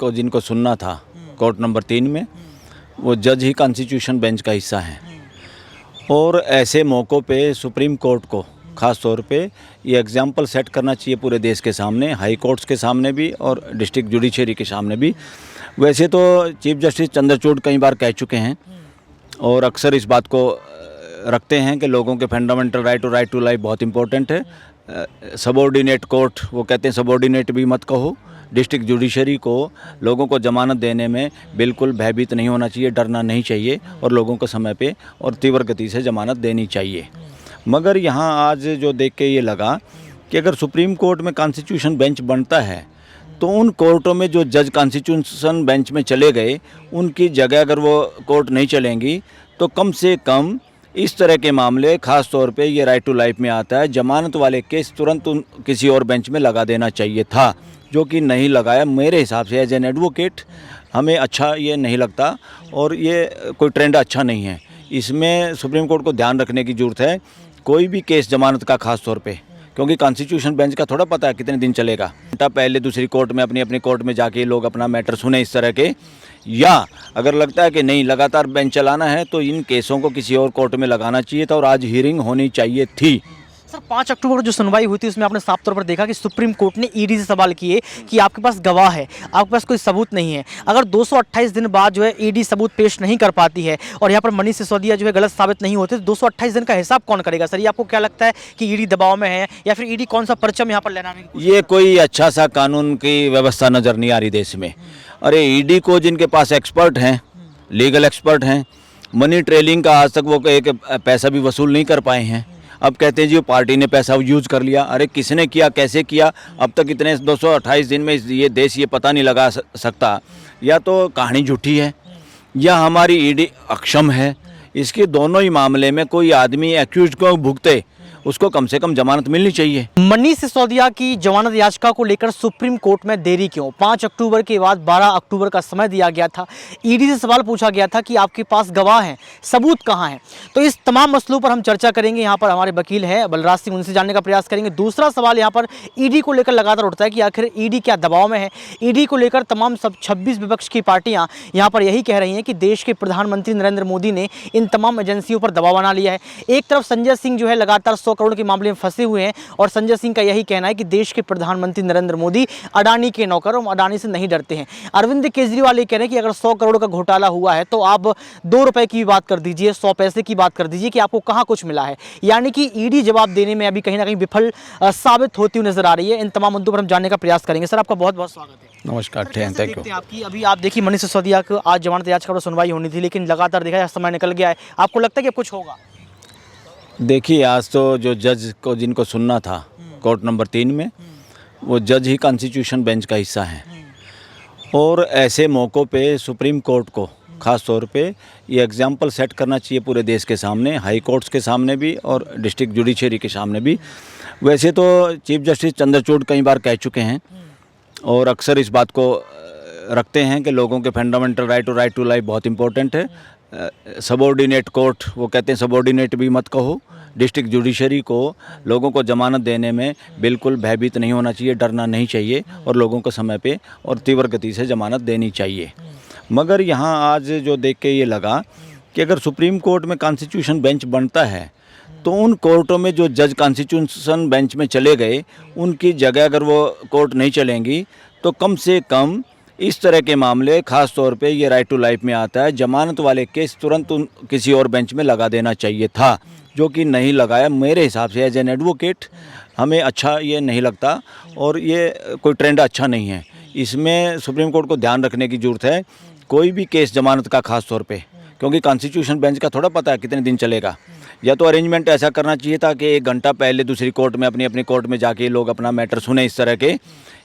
को जिनको सुनना था कोर्ट नंबर 3 में, वो जज ही कॉन्स्टिट्यूशन बेंच का हिस्सा हैं। और ऐसे मौक़ों पे सुप्रीम कोर्ट को ख़ास तौर पे ये एग्जाम्पल सेट करना चाहिए पूरे देश के सामने, हाई कोर्ट्स के सामने भी और डिस्ट्रिक्ट जुडिशरी के सामने भी। वैसे तो चीफ जस्टिस चंद्रचूड़ कई बार कह चुके हैं और अक्सर इस बात को रखते हैं कि लोगों के फंडामेंटल राइट टू लाइफ बहुत इंपॉर्टेंट है। सबऑर्डिनेट कोर्ट, वो कहते हैं सबऑर्डिनेट भी मत कहो। डिस्ट्रिक्ट जुडिशरी को लोगों को ज़मानत देने में बिल्कुल भयभीत नहीं होना चाहिए, डरना नहीं चाहिए और लोगों को समय पे और तीव्र गति से ज़मानत देनी चाहिए। मगर यहाँ आज जो देख के ये लगा कि अगर सुप्रीम कोर्ट में कॉन्स्टिट्यूशन बेंच बनता है तो उन कोर्टों में जो जज कॉन्स्टिट्यूशन बेंच में चले गए, उनकी जगह अगर वो कोर्ट नहीं चलेंगी तो कम से कम इस तरह के मामले, ख़ास तौर पे ये राइट टू लाइफ में आता है, जमानत वाले केस तुरंत किसी और बेंच में लगा देना चाहिए था, जो कि नहीं लगाया। मेरे हिसाब से एज एन एडवोकेट हमें अच्छा ये नहीं लगता और ये कोई ट्रेंड अच्छा नहीं है। इसमें सुप्रीम कोर्ट को ध्यान रखने की ज़रूरत है। कोई भी केस जमानत का ख़ास तौर पे, क्योंकि कॉन्स्टिट्यूशन बेंच का थोड़ा पता है कितने दिन चलेगा। घंटा पहले दूसरी कोर्ट में अपनी कोर्ट में जाके लोग अपना मैटर सुने इस तरह के, या अगर लगता है कि नहीं लगातार बेंच चलाना है तो इन केसों को किसी और कोर्ट में लगाना चाहिए था और आज हियरिंग होनी चाहिए थी। सर 5 अक्टूबर को जो सुनवाई हुई थी उसमें आपने साफ तौर पर देखा कि सुप्रीम कोर्ट ने ईडी से सवाल किए कि आपके पास गवाह है, आपके पास कोई सबूत नहीं है। अगर 228 दिन बाद जो है ईडी सबूत पेश नहीं कर पाती है और यहाँ पर मनीष सिसोदिया जो है गलत साबित नहीं होते तो 228 दिन का हिसाब कौन करेगा? सर ये आपको क्या लगता है कि ईडी दबाव में है या फिर ईडी कौन सा परचम यहाँ पर लेना? ये कोई अच्छा सा कानून की व्यवस्था नज़र नहीं आ रही देश में। अरे ईडी को जिनके पास एक्सपर्ट हैं, लीगल एक्सपर्ट हैं, मनी ट्रेलिंग का आज तक वो एक पैसा भी वसूल नहीं कर पाए हैं। अब कहते हैं जी पार्टी ने पैसा यूज कर लिया। अरे किसने किया, कैसे किया? अब तक इतने 228 दिन में ये देश ये पता नहीं लगा सकता। या तो कहानी झूठी है या हमारी ईडी अक्षम है। इसके दोनों ही मामले में कोई आदमी एक्यूज को भुगते, उसको कम से कम जमानत मिलनी चाहिए। मनीष सिसोदिया की जमानत याचिका को लेकर सुप्रीम कोर्ट में देरी क्यों? 5 अक्टूबर के बाद 12 अक्टूबर का समय दिया गया था। ईडी से सवाल पूछा गया था कि आपके पास गवाह हैं, सबूत कहाँ हैं? तो इस तमाम मसलों पर हम चर्चा करेंगे। यहाँ पर हमारे वकील हैं बलराज सिंह, उनसे जानने का प्रयास करेंगे। दूसरा सवाल यहाँ पर ईडी को लेकर लगातार उठता है कि आखिर ईडी क्या दबाव में है? ईडी को लेकर तमाम 26 विपक्ष की पार्टियाँ यहाँ पर यही कह रही हैं कि देश के प्रधानमंत्री नरेंद्र मोदी ने इन तमाम एजेंसियों पर दबाव बना लिया है। एक तरफ संजय सिंह जो है लगातार 100 करोड़ के मामले में फंसे हुए हैं और संजय सिंह का यही कहना है कि देश के प्रधानमंत्री नरेंद्र मोदी अडानी के नौकर और अडानी से नहीं डरते हैं। अरविंद केजरीवाल ये कह रहे हैं कि अगर 100 करोड़ का घोटाला हुआ है तो आप 2 रुपए की बात कर दीजिए, 100 पैसे की बात कर दीजिए कि आपको कहाँ कुछ मिला है। यानी कि ईडी जवाब देने में अभी कहीं ना कहीं विफल साबित होती हुई नजर आ रही है। इन तमाम मुद्दों पर हम जानने का प्रयास करेंगे। सर आपका बहुत बहुत स्वागत है। नमस्कार, थैंक यू। आपकी अभी आप देखिए मनीष सिसोदिया को आज जमानत याचिका पर सुनवाई होनी थी, लेकिन लगातार देखा समय निकल गया है। आपको लगता है कि कुछ होगा? देखिए आज तो जो जज को जिनको सुनना था कोर्ट नंबर 3 में, वो जज ही कॉन्स्टिट्यूशन बेंच का हिस्सा हैं। और ऐसे मौक़ों पे सुप्रीम कोर्ट को ख़ास तौर पे ये एग्जाम्पल सेट करना चाहिए पूरे देश के सामने, हाई कोर्ट्स के सामने भी और डिस्ट्रिक्ट जुडिशरी के सामने भी। वैसे तो चीफ जस्टिस चंद्रचूड़ कई बार कह चुके हैं और अक्सर इस बात को रखते हैं कि लोगों के फंडामेंटल राइट टू लाइफ बहुत इंपॉर्टेंट है। सबऑर्डिनेट कोर्ट, वो कहते हैं सबऑर्डिनेट भी मत कहो। डिस्ट्रिक्ट जुडिशरी को लोगों को ज़मानत देने में बिल्कुल भयभीत नहीं होना चाहिए, डरना नहीं चाहिए और लोगों को समय पे और तीव्र गति से ज़मानत देनी चाहिए। मगर यहाँ आज जो देख के ये लगा कि अगर सुप्रीम कोर्ट में कॉन्स्टिट्यूशन बेंच बनता है तो उन कोर्टों में जो जज कॉन्स्टिट्यूशन बेंच में चले गए, उनकी जगह अगर वो कोर्ट नहीं चलेंगी तो कम से कम इस तरह के मामले, ख़ास तौर पे ये राइट टू लाइफ में आता है, जमानत वाले केस तुरंत किसी और बेंच में लगा देना चाहिए था, जो कि नहीं लगाया। मेरे हिसाब से एज एन एडवोकेट हमें अच्छा ये नहीं लगता और ये कोई ट्रेंड अच्छा नहीं है। इसमें सुप्रीम कोर्ट को ध्यान रखने की ज़रूरत है। कोई भी केस जमानत का ख़ास तौर पे, क्योंकि कॉन्स्टिट्यूशन बेंच का थोड़ा पता है कितने दिन चलेगा। या तो अरेंजमेंट ऐसा करना चाहिए था कि 1 घंटा पहले दूसरी कोर्ट में अपनी कोर्ट में जाके लोग अपना मैटर सुने इस तरह के,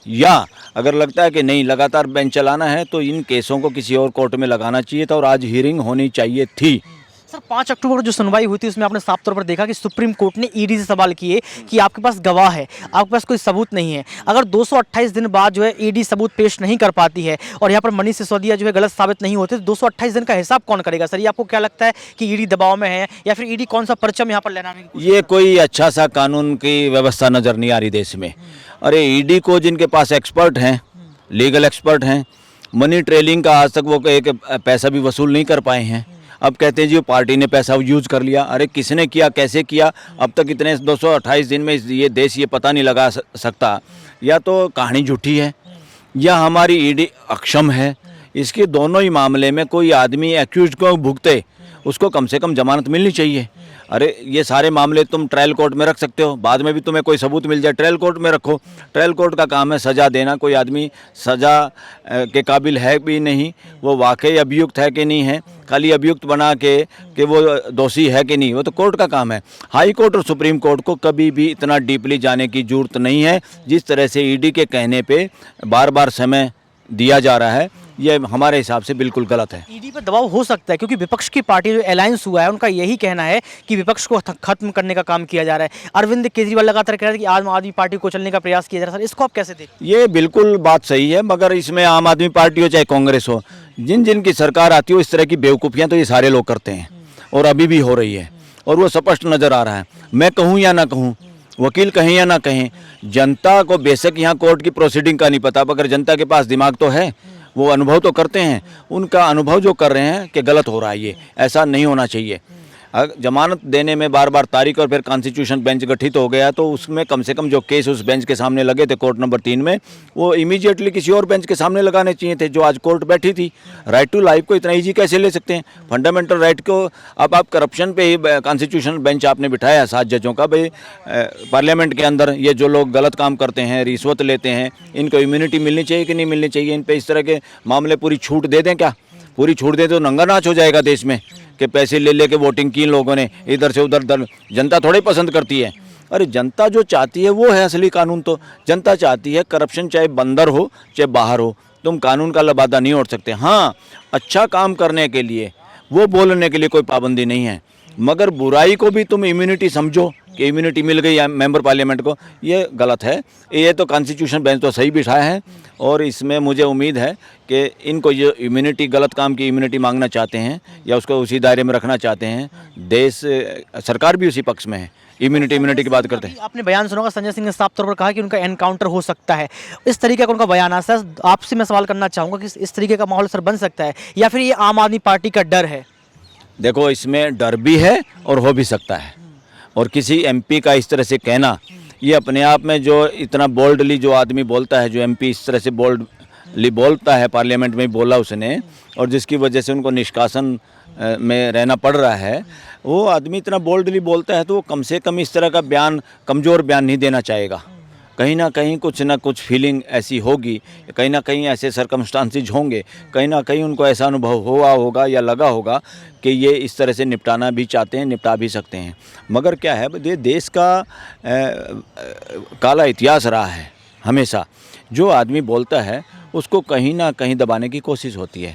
या अगर लगता है कि नहीं लगातार बेंच चलाना है तो इन केसों को किसी और कोर्ट में लगाना चाहिए था और आज हियरिंग होनी चाहिए थी। सर 5 अक्टूबर को जो सुनवाई हुई थी उसमें आपने साफ तौर पर देखा कि सुप्रीम कोर्ट ने ईडी से सवाल किए कि आपके पास गवाह है, आपके पास कोई सबूत नहीं है। अगर 228 दिन बाद जो है ईडी सबूत पेश नहीं कर पाती है और यहाँ पर मनीष सिसोदिया जो है गलत साबित नहीं होते तो 228 दिन का हिसाब कौन करेगा? सर ये आपको क्या लगता है कि ईडी दबाव में है या फिर ईडी कौन सा परचम यहाँ पर लेना? ये कोई अच्छा सा कानून की व्यवस्था नज़र नहीं आ रही देश में। अरे ईडी को जिनके पास एक्सपर्ट हैं, लीगल एक्सपर्ट हैं, मनी ट्रेलिंग का आज तक वो एक पैसा भी वसूल नहीं कर पाए हैं। अब कहते हैं जी पार्टी ने पैसा यूज कर लिया। अरे किसने किया, कैसे किया, अब तक इतने 228 दिन में ये देश ये पता नहीं लगा सकता। या तो कहानी झूठी है या हमारी ईडी अक्षम है। इसके दोनों ही मामले में कोई आदमी एक्यूज को भुगते, उसको कम से कम जमानत मिलनी चाहिए। अरे ये सारे मामले तुम ट्रायल कोर्ट में रख सकते हो, बाद में भी तुम्हें कोई सबूत मिल जाए, ट्रायल कोर्ट में रखो। ट्रायल कोर्ट का काम है सज़ा देना। कोई आदमी सज़ा के काबिल है भी नहीं, वो वाकई अभियुक्त है कि नहीं है, खाली अभियुक्त बना के कि वो दोषी है कि नहीं, वो तो कोर्ट का काम है। हाई कोर्ट और सुप्रीम कोर्ट को कभी भी इतना डीपली जाने की ज़रूरत नहीं है। जिस तरह से ईडी के कहने पे बार बार समय दिया जा रहा है, ये हमारे हिसाब से बिल्कुल गलत है। ईडी पर दबाव हो सकता है क्योंकि विपक्ष की पार्टी जो अलायंस हुआ है उनका यही कहना है कि विपक्ष को खत्म करने का काम किया जा रहा है। अरविंद केजरीवाल लगातार कह रहे हैं कि आम आदमी पार्टी को चलने का प्रयास किया जा रहा है। सर इसको आप कैसे देखते हैं? ये बिल्कुल बात सही है, मगर इसमें आम आदमी पार्टी हो चाहे कांग्रेस हो, जिन जिन की सरकार आती हो, इस तरह की बेवकूफ़ियाँ तो ये सारे लोग करते हैं और अभी भी हो रही है और वो स्पष्ट नज़र आ रहा है। मैं कहूँ या ना कहूँ, वकील कहें या ना कहें, जनता को बेशक यहाँ कोर्ट की प्रोसीडिंग का नहीं पता, मगर जनता के पास दिमाग तो है, वो अनुभव तो करते हैं। उनका अनुभव जो कर रहे हैं कि गलत हो रहा है, ये ऐसा नहीं होना चाहिए। जमानत देने में बार बार तारीख और फिर कॉन्स्टिट्यूशन बेंच गठित हो गया, तो उसमें कम से कम जो केस उस बेंच के सामने लगे थे कोर्ट नंबर 3 में, वो इमीडिएटली किसी और बेंच के सामने लगाने चाहिए थे जो आज कोर्ट बैठी थी। राइट टू लाइफ को इतना इजी कैसे ले सकते हैं? फंडामेंटल राइट को अब आप करप्शन पे ही कॉन्स्टिट्यूशनल बेंच आपने बिठाया 7 जजों का। भाई पार्लियामेंट के अंदर ये जो लोग गलत काम करते हैं, रिश्वत लेते हैं, इनको इम्यूनिटी मिलनी चाहिए कि नहीं मिलनी चाहिए? इन पर इस तरह के मामले पूरी छूट दे दें क्या? पूरी छूट दे तो नंगा नाच हो जाएगा देश में कि पैसे ले लेके वोटिंग की इन लोगों ने इधर से उधर। जनता थोड़ी पसंद करती है। अरे जनता जो चाहती है वो है असली कानून। तो जनता चाहती है करप्शन चाहे अंदर हो चाहे बाहर हो, तुम कानून का लबादा नहीं ओढ़ सकते। हाँ, अच्छा काम करने के लिए, वो बोलने के लिए कोई पाबंदी नहीं है, मगर बुराई को भी तुम इम्यूनिटी समझो कि इम्यूनिटी मिल गई मेंबर पार्लियामेंट को, ये गलत है। ये तो कॉन्स्टिट्यूशन बेंच तो सही बिठाया है और इसमें मुझे उम्मीद है कि इनको ये इम्यूनिटी, गलत काम की इम्यूनिटी मांगना चाहते हैं या उसको उसी दायरे में रखना चाहते हैं। देश सरकार भी उसी पक्ष में है, इम्यूनिटी की बात करते हैं। आपने बयान सुना होगा, संजय सिंह ने साफ तौर पर कहा कि उनका एनकाउंटर हो सकता है। इस तरीके का उनका बयान आता है। आपसे मैं सवाल करना चाहूँगा कि इस तरीके का माहौल सर बन सकता है या फिर ये आम आदमी पार्टी का डर है? देखो, इसमें डर भी है और हो भी सकता है। और किसी एमपी का इस तरह से कहना, ये अपने आप में जो इतना बोल्डली जो आदमी बोलता है, जो एमपी इस तरह से बोल्डली बोलता है, पार्लियामेंट में बोला उसने, और जिसकी वजह से उनको निष्कासन में रहना पड़ रहा है, वो आदमी इतना बोल्डली बोलता है तो वो कम से कम इस तरह का बयान, कमज़ोर बयान नहीं देना चाहेगा। कहीं ना कुछ फीलिंग ऐसी होगी, कहीं ना कहीं ऐसे सरकमस्टांसिस होंगे, कहीं ना कहीं उनको ऐसा अनुभव हुआ होगा या लगा होगा कि ये इस तरह से निपटाना भी चाहते हैं, निपटा भी सकते हैं। मगर क्या है, ये देश का काला इतिहास रहा है हमेशा। जो आदमी बोलता है उसको कहीं ना कहीं दबाने की कोशिश होती है।